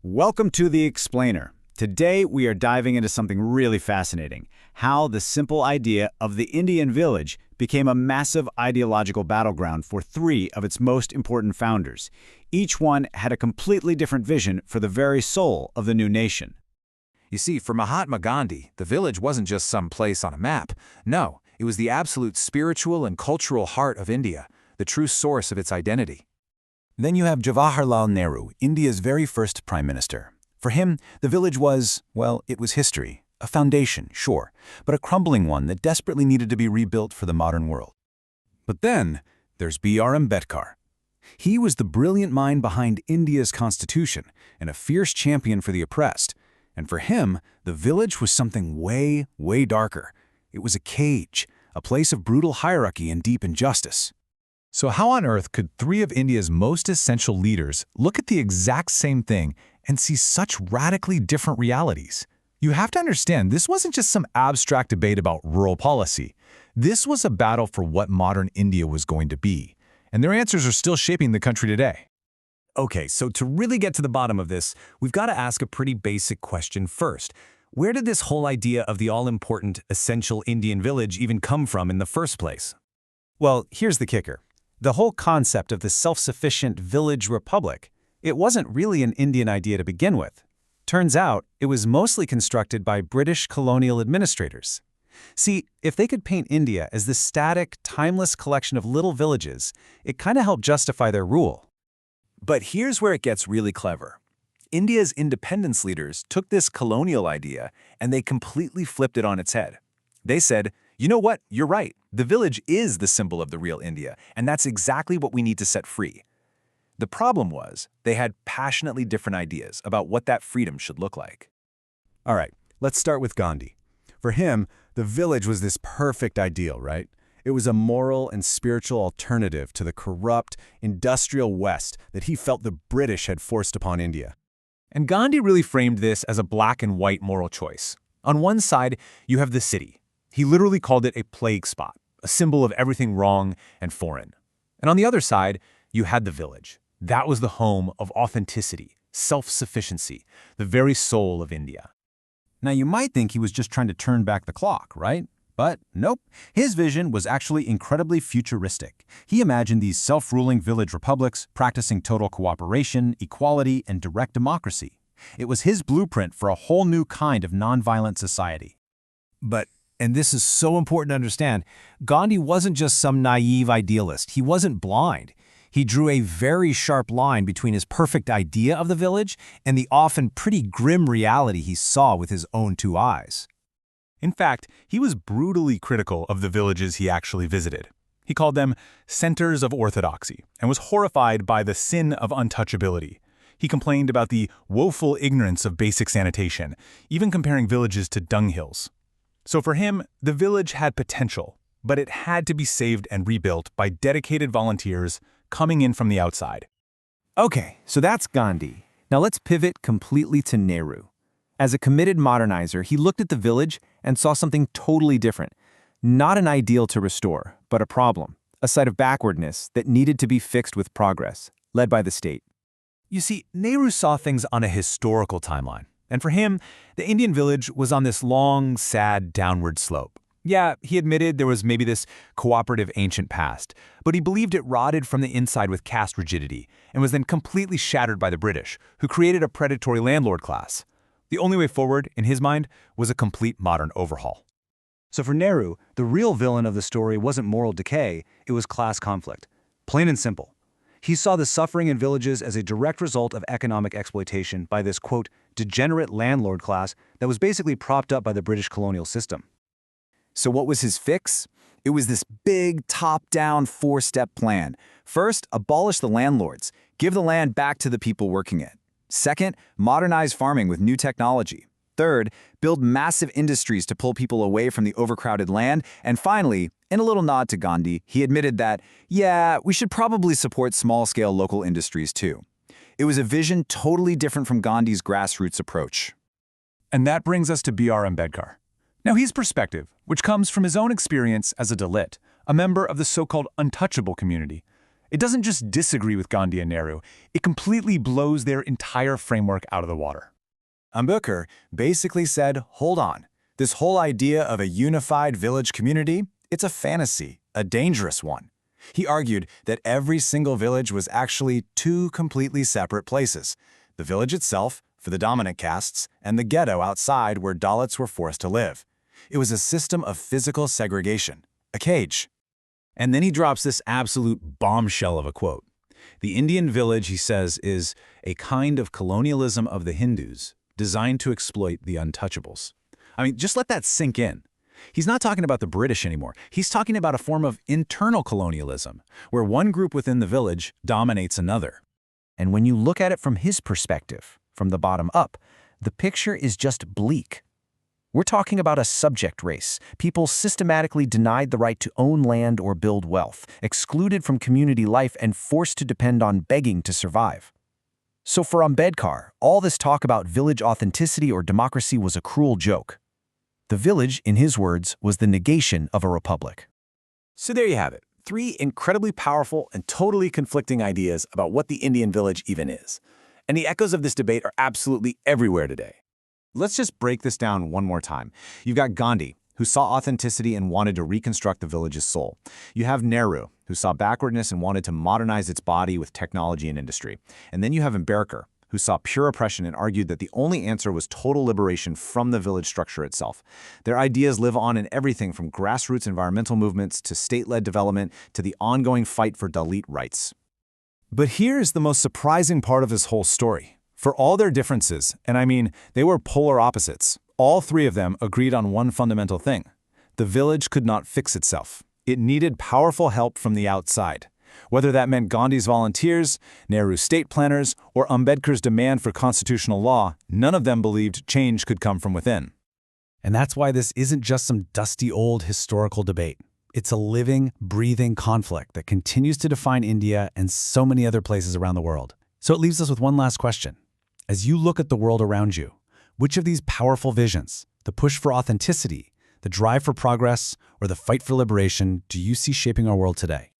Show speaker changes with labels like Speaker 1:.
Speaker 1: Welcome to The Explainer. Today we are diving into something really fascinating, how the simple idea of the Indian village became a massive ideological battleground for three of its most important founders. Each one had a completely different vision for the very soul of the new nation.
Speaker 2: You see, for Mahatma Gandhi, the village wasn't just some place on a map. No, it was the absolute spiritual and cultural heart of India, the true source of its identity.
Speaker 3: Then you have Jawaharlal Nehru, India's very first prime minister. For him, the village was, well, it was history. A foundation, sure, but a crumbling one that desperately needed to be rebuilt for the modern world. But then, there's B.R. Ambedkar. He was the brilliant mind behind India's constitution and a fierce champion for the oppressed. And for him, the village was something way, way darker. It was a cage, a place of brutal hierarchy and deep injustice.
Speaker 4: So how on earth could three of India's most essential leaders look at the exact same thing and see such radically different realities? You have to understand, this wasn't just some abstract debate about rural policy. This was a battle for what modern India was going to be. And their answers are still shaping the country today.
Speaker 5: Okay, so to really get to the bottom of this, we've got to ask a pretty basic question first. Where did this whole idea of the all-important, essential Indian village even come from in the first place?
Speaker 1: Well, here's the kicker. The whole concept of the self-sufficient village republic, it wasn't really an Indian idea to begin with. Turns out, it was mostly constructed by British colonial administrators. See, if they could paint India as this static, timeless collection of little villages, it kind of helped justify their rule.
Speaker 2: But here's where it gets really clever. India's independence leaders took this colonial idea and they completely flipped it on its head. They said, you know what, you're right. The village is the symbol of the real India, and that's exactly what we need to set free. The problem was, they had passionately different ideas about what that freedom should look like.
Speaker 3: All right, let's start with Gandhi. For him, the village was this perfect ideal, right? It was a moral and spiritual alternative to the corrupt, industrial West that he felt the British had forced upon India.
Speaker 4: And Gandhi really framed this as a black and white moral choice. On one side, you have the city. He literally called it a plague spot, a symbol of everything wrong and foreign. And on the other side, you had the village. That was the home of authenticity, self-sufficiency, the very soul of India.
Speaker 3: Now you might think he was just trying to turn back the clock, right? But nope, his vision was actually incredibly futuristic. He imagined these self-ruling village republics practicing total cooperation, equality, and direct democracy. It was his blueprint for a whole new kind of nonviolent society.
Speaker 5: But, and this is so important to understand, Gandhi wasn't just some naive idealist. He wasn't blind. He drew a very sharp line between his perfect idea of the village and the often pretty grim reality he saw with his own two eyes.
Speaker 4: In fact, he was brutally critical of the villages he actually visited. He called them centers of orthodoxy and was horrified by the sin of untouchability. He complained about the woeful ignorance of basic sanitation, even comparing villages to dunghills. So for him, the village had potential, but it had to be saved and rebuilt by dedicated volunteers coming in from the outside.
Speaker 5: Okay, so that's Gandhi. Now let's pivot completely to Nehru. As a committed modernizer, he looked at the village and saw something totally different. Not an ideal to restore, but a problem, a site of backwardness that needed to be fixed with progress, led by the state. You see, Nehru saw things on a historical timeline. And for him, the Indian village was on this long, sad, downward slope. Yeah, he admitted there was maybe this cooperative ancient past, but he believed it rotted from the inside with caste rigidity and was then completely shattered by the British, who created a predatory landlord class. The only way forward, in his mind, was a complete modern overhaul.
Speaker 6: So for Nehru, the real villain of the story wasn't moral decay, it was class conflict. Plain and simple. He saw the suffering in villages as a direct result of economic exploitation by this, quote, degenerate landlord class that was basically propped up by the British colonial system.
Speaker 1: So what was his fix? It was this big, top-down, four-step plan. First, abolish the landlords. Give the land back to the people working it. Second, modernize farming with new technology. Third, build massive industries to pull people away from the overcrowded land. And finally, in a little nod to Gandhi, he admitted that, yeah, we should probably support small-scale local industries too. It was a vision totally different from Gandhi's grassroots approach.
Speaker 4: And that brings us to B.R. Ambedkar. Now his perspective, which comes from his own experience as a Dalit, a member of the so-called untouchable community. It doesn't just disagree with Gandhi and Nehru, it completely blows their entire framework out of the water.
Speaker 1: Ambedkar basically said, hold on, this whole idea of a unified village community, it's a fantasy, a dangerous one. He argued that every single village was actually two completely separate places, the village itself, for the dominant castes, and the ghetto outside where Dalits were forced to live. It was a system of physical segregation, a cage.
Speaker 2: And then he drops this absolute bombshell of a quote. The Indian village, he says, is a kind of colonialism of the Hindus designed to exploit the untouchables. I mean, just let that sink in. He's not talking about the British anymore. He's talking about a form of internal colonialism, where one group within the village dominates another.
Speaker 5: And when you look at it from his perspective, from the bottom up, the picture is just bleak. We're talking about a subject race, people systematically denied the right to own land or build wealth, excluded from community life and forced to depend on begging to survive. So for Ambedkar, all this talk about village authenticity or democracy was a cruel joke. The village, in his words, was the negation of a republic.
Speaker 1: So there you have it, 3 incredibly powerful and totally conflicting ideas about what the Indian village even is. And the echoes of this debate are absolutely everywhere today. Let's just break this down one more time. You've got Gandhi, who saw authenticity and wanted to reconstruct the village's soul. You have Nehru, who saw backwardness and wanted to modernize its body with technology and industry. And then you have Ambedkar, who saw pure oppression and argued that the only answer was total liberation from the village structure itself. Their ideas live on in everything from grassroots environmental movements to state-led development to the ongoing fight for Dalit rights.
Speaker 3: But here's the most surprising part of this whole story. For all their differences, and I mean, they were polar opposites, all 3 of them agreed on one fundamental thing. The village could not fix itself. It needed powerful help from the outside. Whether that meant Gandhi's volunteers, Nehru's state planners, or Ambedkar's demand for constitutional law, none of them believed change could come from within.
Speaker 4: And that's why this isn't just some dusty old historical debate. It's a living, breathing conflict that continues to define India and so many other places around the world. So it leaves us with one last question. As you look at the world around you, which of these powerful visions, the push for authenticity, the drive for progress, or the fight for liberation, do you see shaping our world today?